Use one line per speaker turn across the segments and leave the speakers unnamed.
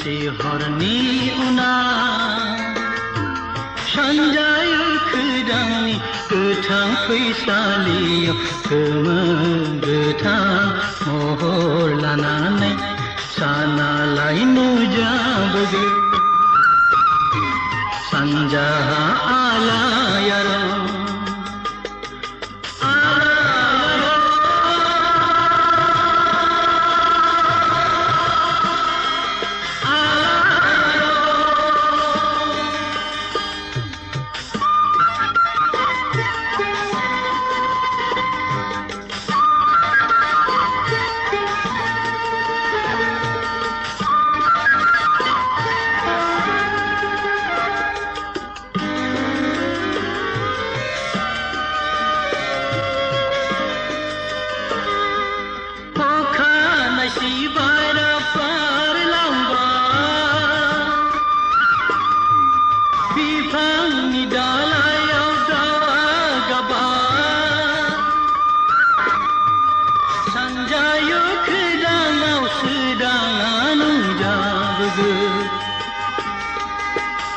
horni una sanjay khudangni gothang faisaliyo gothang mohor lananai sana lainu jabage sanjaha alayaro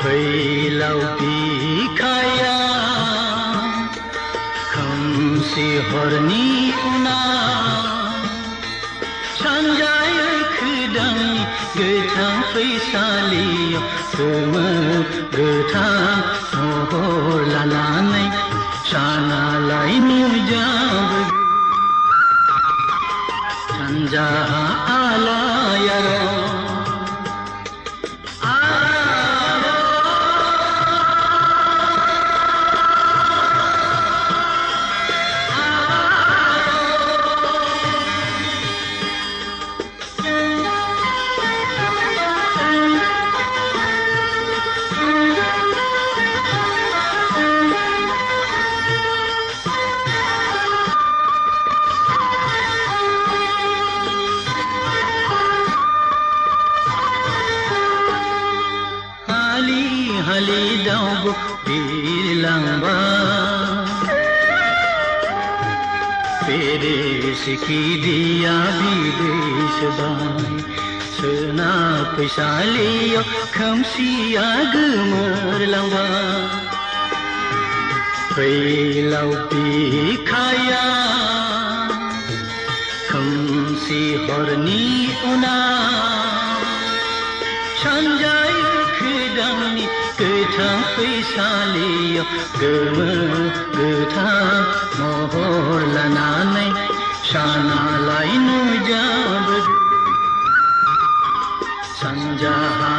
Bailau bikaya khamsi horni una sanjay khudang gothang faisaliyo gothang mohor lananai sana lainu jabage sanjaha alayaro hali daugo bilangba pere siki dia bidesh bai sena paisaliyo khamsi agmar langba bailau bikhaya khamsi horni una sanjay khudangni gothang faisaliyo gothang mohor lananai sana lainu jabage sanjaha